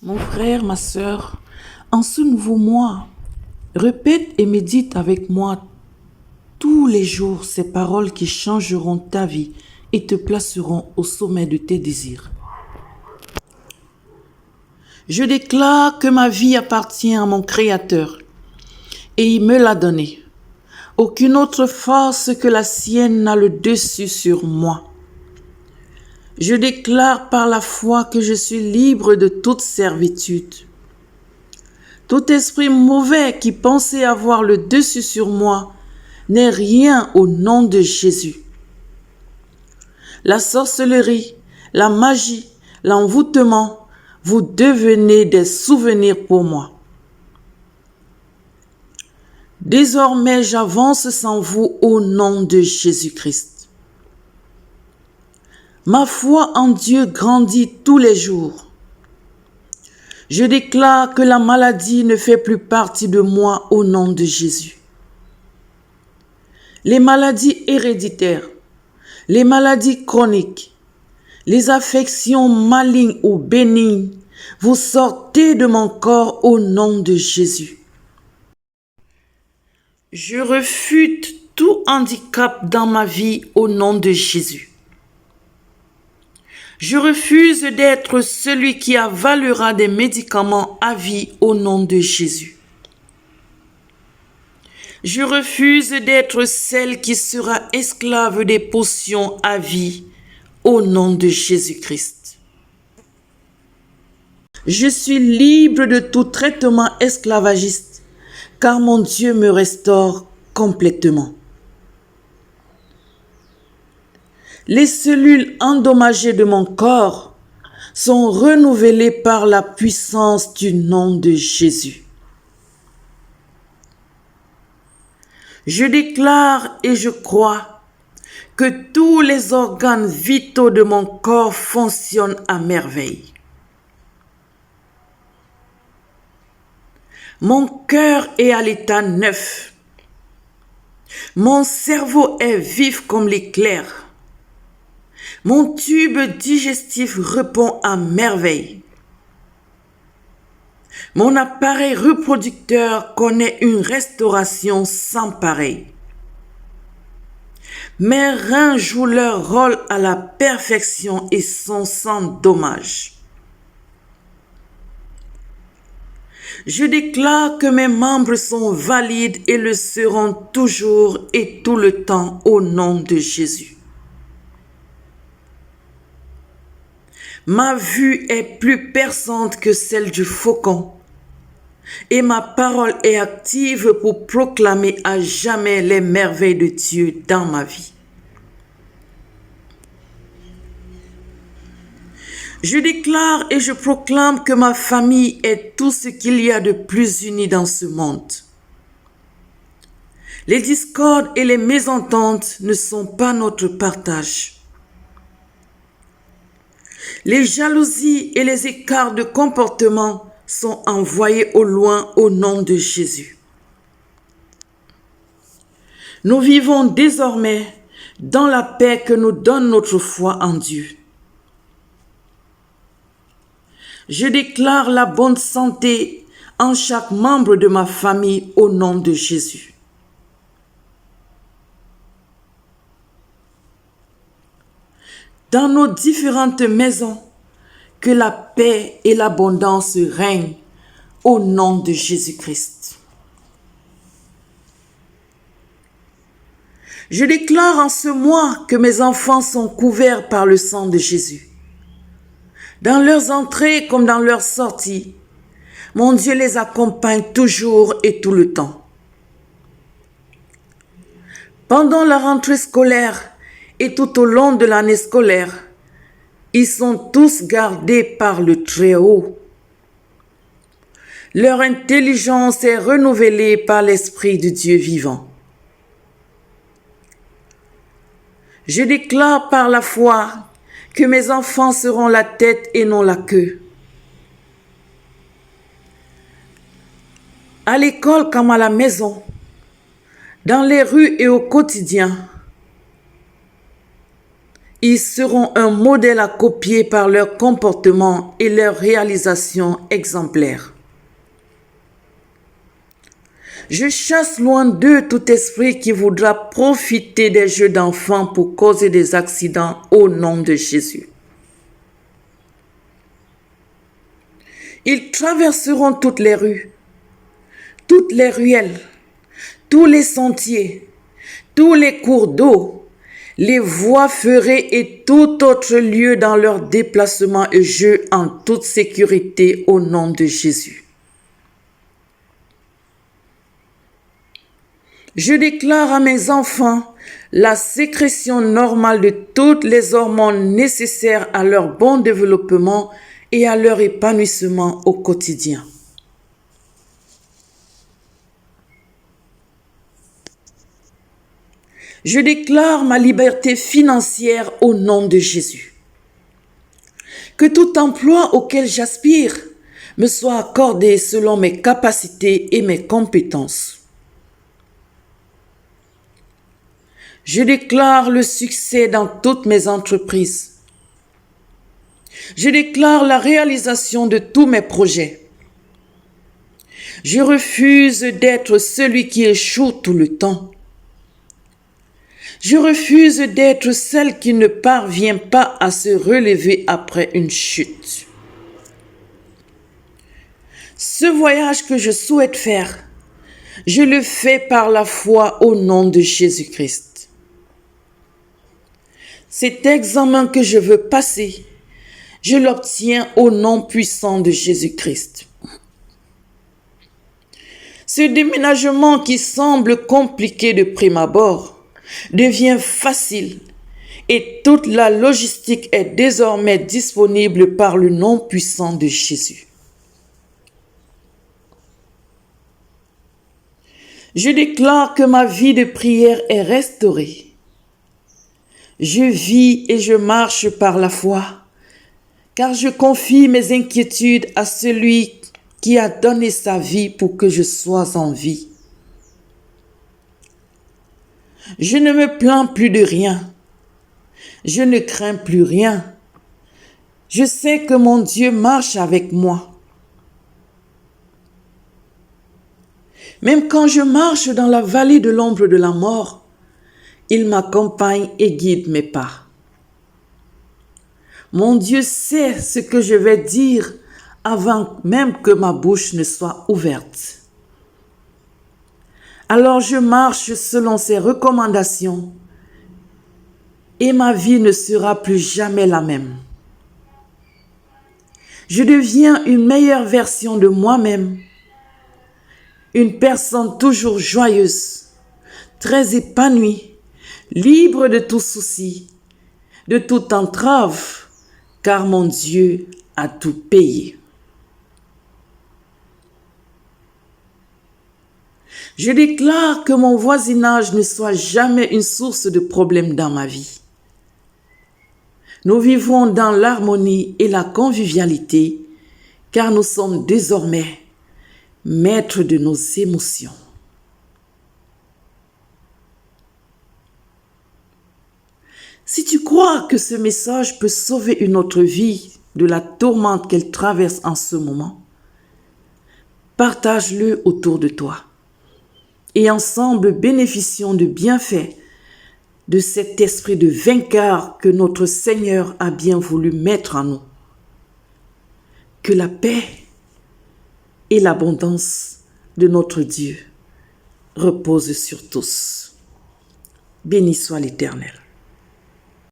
Mon frère, ma sœur, en ce nouveau mois, répète et médite avec moi tous les jours ces paroles qui changeront ta vie et te placeront au sommet de tes désirs. Je déclare que ma vie appartient à mon Créateur et il me l'a donnée. Aucune autre force que la sienne n'a le dessus sur moi. Je déclare par la foi que je suis libre de toute servitude. Tout esprit mauvais qui pensait avoir le dessus sur moi n'est rien au nom de Jésus. La sorcellerie, la magie, l'envoûtement, vous devenez des souvenirs pour moi. Désormais, j'avance sans vous au nom de Jésus-Christ. Ma foi en Dieu grandit tous les jours. Je déclare que la maladie ne fait plus partie de moi au nom de Jésus. Les maladies héréditaires, les maladies chroniques, les affections malignes ou bénignes, vous sortez de mon corps au nom de Jésus. Je refute tout handicap dans ma vie au nom de Jésus. Je refuse d'être celui qui avalera des médicaments à vie au nom de Jésus. Je refuse d'être celle qui sera esclave des potions à vie au nom de Jésus-Christ. Je suis libre de tout traitement esclavagiste car mon Dieu me restaure complètement. Les cellules endommagées de mon corps sont renouvelées par la puissance du nom de Jésus. Je déclare et je crois que tous les organes vitaux de mon corps fonctionnent à merveille. Mon cœur est à l'état neuf. Mon cerveau est vif comme l'éclair. Mon tube digestif répond à merveille. Mon appareil reproducteur connaît une restauration sans pareil. Mes reins jouent leur rôle à la perfection et sont sans dommage. Je déclare que mes membres sont valides et le seront toujours et tout le temps au nom de Jésus. Ma vue est plus perçante que celle du faucon et ma parole est active pour proclamer à jamais les merveilles de Dieu dans ma vie. Je déclare et je proclame que ma famille est tout ce qu'il y a de plus uni dans ce monde. Les discordes et les mésententes ne sont pas notre partage. Les jalousies et les écarts de comportement sont envoyés au loin au nom de Jésus. Nous vivons désormais dans la paix que nous donne notre foi en Dieu. Je déclare la bonne santé en chaque membre de ma famille au nom de Jésus. Dans nos différentes maisons, que la paix et l'abondance règnent au nom de Jésus-Christ. Je déclare en ce mois que mes enfants sont couverts par le sang de Jésus. Dans leurs entrées comme dans leurs sorties, mon Dieu les accompagne toujours et tout le temps. Pendant la rentrée scolaire et tout au long de l'année scolaire, ils sont tous gardés par le Très-Haut. Leur intelligence est renouvelée par l'Esprit de Dieu vivant. Je déclare par la foi que mes enfants seront la tête et non la queue. À l'école comme à la maison, dans les rues et au quotidien, Ils seront un modèle à copier par leur comportement et leur réalisation exemplaire. Je chasse loin d'eux tout esprit qui voudra profiter des jeux d'enfants pour causer des accidents au nom de Jésus. Ils traverseront toutes les rues, toutes les ruelles, tous les sentiers, tous les cours d'eau, les voies ferrées et tout autre lieu dans leur déplacement et jeu en toute sécurité au nom de Jésus. Je déclare à mes enfants la sécrétion normale de toutes les hormones nécessaires à leur bon développement et à leur épanouissement au quotidien. Je déclare ma liberté financière au nom de Jésus. Que tout emploi auquel j'aspire me soit accordé selon mes capacités et mes compétences. Je déclare le succès dans toutes mes entreprises. Je déclare la réalisation de tous mes projets. Je refuse d'être celui qui échoue tout le temps. Je refuse d'être celle qui ne parvient pas à se relever après une chute. Ce voyage que je souhaite faire, je le fais par la foi au nom de Jésus-Christ. Cet examen que je veux passer, je l'obtiens au nom puissant de Jésus-Christ. Ce déménagement qui semble compliqué de prime abord devient facile et toute la logistique est désormais disponible par le nom puissant de Jésus. Je déclare que ma vie de prière est restaurée. Je vis et je marche par la foi, car je confie mes inquiétudes à celui qui a donné sa vie pour que je sois en vie. Je ne me plains plus de rien. Je ne crains plus rien. Je sais que mon Dieu marche avec moi. Même quand je marche dans la vallée de l'ombre de la mort, il m'accompagne et guide mes pas. Mon Dieu sait ce que je vais dire avant même que ma bouche ne soit ouverte. Alors je marche selon ses recommandations et ma vie ne sera plus jamais la même. Je deviens une meilleure version de moi-même, une personne toujours joyeuse, très épanouie, libre de tout souci, de toute entrave, car mon Dieu a tout payé. Je déclare que mon voisinage ne soit jamais une source de problème dans ma vie. Nous vivons dans l'harmonie et la convivialité, car nous sommes désormais maîtres de nos émotions. Si tu crois que ce message peut sauver une autre vie de la tourmente qu'elle traverse en ce moment, partage-le autour de toi et ensemble bénéficions du bienfait de cet esprit de vainqueur que notre Seigneur a bien voulu mettre en nous. Que la paix et l'abondance de notre Dieu reposent sur tous. Béni soit l'Éternel.